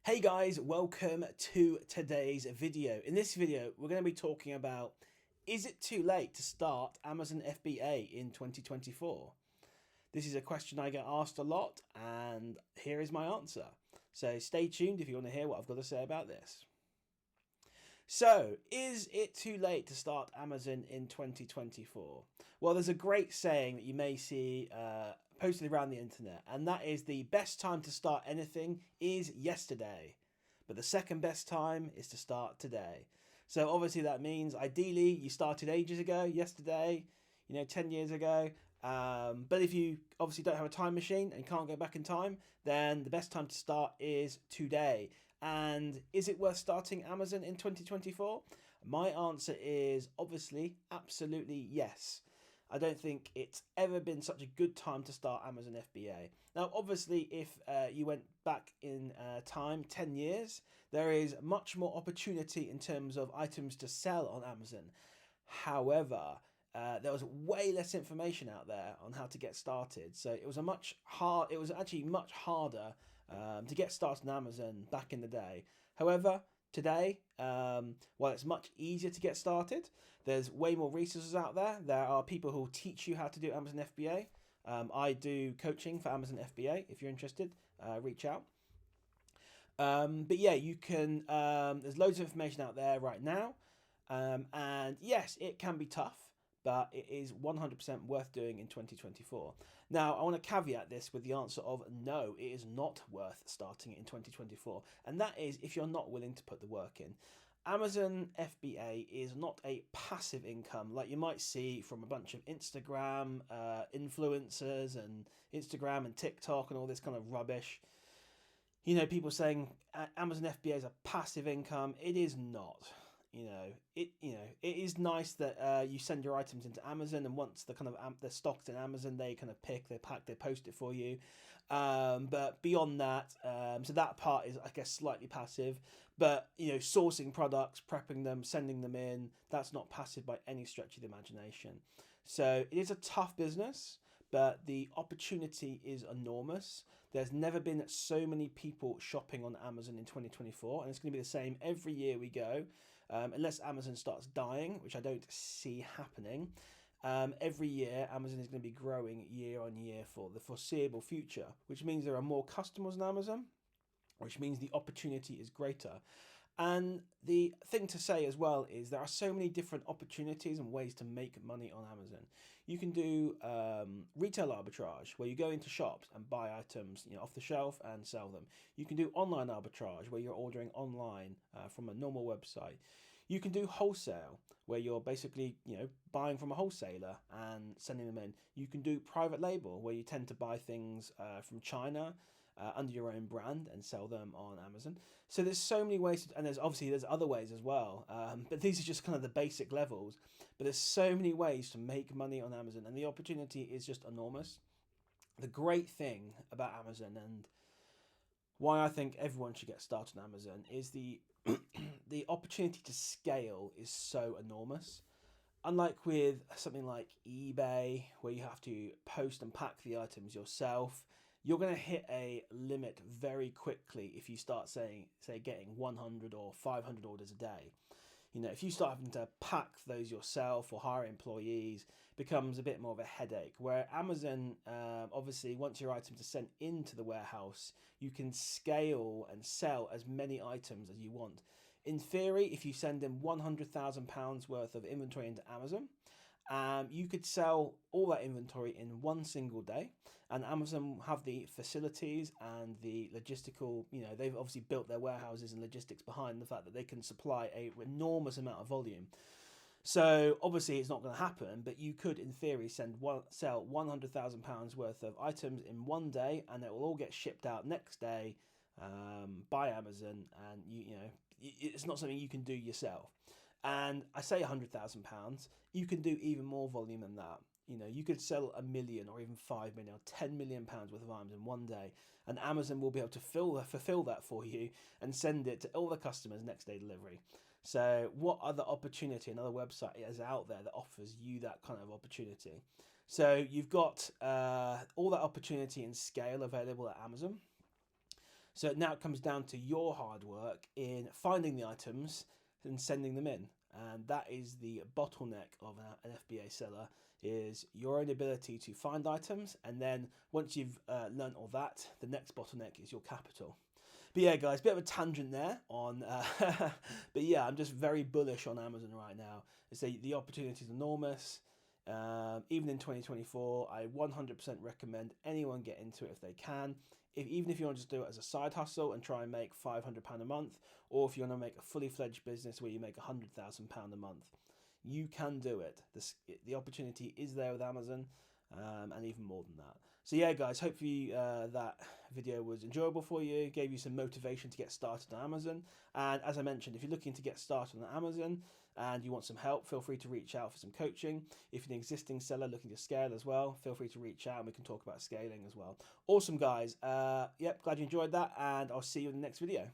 Hey guys, welcome to today's video. In this video, we're going to be talking about, is it too late to start Amazon FBA in 2024? This is a question I get asked a lot, and here is my answer. So stay tuned if you want to hear what I've got to say about this. So, is it too late to start Amazon in 2024? Well, there's a great saying that you may see posted around the internet, and that is the best time to start anything is yesterday, but the second best time is to start today. So obviously that means ideally you started ages ago, yesterday, 10 years ago. But if you obviously don't have a time machine and can't go back in time, then the best time to start is today. And is it worth starting Amazon in 2024? My answer is obviously absolutely yes. I don't think it's ever been such a good time to start Amazon FBA. Now, obviously, if you went back in time 10 years, there is much more opportunity in terms of items to sell on Amazon. However, there was way less information out there on how to get started. So it was actually much harder to get started on Amazon back in the day. However, today, while it's much easier to get started, there's way more resources out there. There are people who will teach you how to do Amazon FBA. I do coaching for Amazon FBA. If you're interested, reach out. But yeah, you can. There's loads of information out there right now, and yes, it can be tough, but it is 100% worth doing in 2024. Now, I want to caveat this with the answer of no, it is not worth starting it in 2024. And that is if you're not willing to put the work in. Amazon FBA is not a passive income like you might see from a bunch of Instagram influencers and Instagram and TikTok and all this kind of rubbish. People saying Amazon FBA is a passive income. It is not. It is nice that you send your items into Amazon, and once they're stocked in Amazon, they kind of pick, they pack, they post it for you. But beyond that, so that part is, I guess, slightly passive. But sourcing products, prepping them, sending them in, that's not passive by any stretch of the imagination. So it is a tough business, but the opportunity is enormous. There's never been so many people shopping on Amazon in 2024, and it's going to be the same every year we go, unless Amazon starts dying, which I don't see happening. Every year, Amazon is going to be growing year on year for the foreseeable future, which means there are more customers on Amazon, which means the opportunity is greater. And the thing to say as well is there are so many different opportunities and ways to make money on Amazon. You can do retail arbitrage, where you go into shops and buy items off the shelf and sell them. You can do online arbitrage, where you're ordering online from a normal website. You can do wholesale, where you're basically buying from a wholesaler and sending them in. You can do private label, where you tend to buy things from China under your own brand and sell them on Amazon. So there's so many ways, and there's other ways as well. But these are just kind of the basic levels. But there's so many ways to make money on Amazon, and the opportunity is just enormous. The great thing about Amazon, and why I think everyone should get started on Amazon, is the the opportunity to scale is so enormous. Unlike with something like eBay, where you have to post and pack the items yourself, you're going to hit a limit very quickly if you start say getting 100 or 500 orders a day. If you start having to pack those yourself or hire employees, it becomes a bit more of a headache. Where Amazon, obviously, once your items are sent into the warehouse, you can scale and sell as many items as you want. In theory, if you send in £100,000 worth of inventory into Amazon, you could sell all that inventory in one single day, and Amazon have the facilities and the logistical, they've obviously built their warehouses and logistics behind the fact that they can supply an enormous amount of volume. So obviously it's not going to happen, but you could, in theory, sell £100,000 worth of items in one day, and it will all get shipped out next day by Amazon, and it's not something you can do yourself. And I say £100,000, you can do even more volume than that. You could sell 1 million or even 5 million or 10 million pounds worth of items in one day, and Amazon will be able to fulfill that for you and send it to all the customers next day delivery. So what other opportunity, another website is out there that offers you that kind of opportunity? So you've got all that opportunity and scale available at Amazon. So now it comes down to your hard work in finding the items and sending them in. And that is the bottleneck of an FBA seller, is your own ability to find items. And then once you've learned all that, the next bottleneck is your capital. But yeah, guys, bit of a tangent there on, but yeah, I'm just very bullish on Amazon right now. The opportunity is enormous. Even in 2024, I 100% recommend anyone get into it if they can. Even if you want to just do it as a side hustle and try and make £500 a month, or if you want to make a fully fledged business where you make £100,000 a month, you can do it. The opportunity is there with Amazon, and even more than that. So yeah, guys, hopefully that video was enjoyable for you, gave you some motivation to get started on Amazon. And as I mentioned, if you're looking to get started on Amazon and you want some help, feel free to reach out for some coaching. If you're an existing seller looking to scale as well, feel free to reach out and we can talk about scaling as well. Awesome, guys. Yep, glad you enjoyed that, and I'll see you in the next video.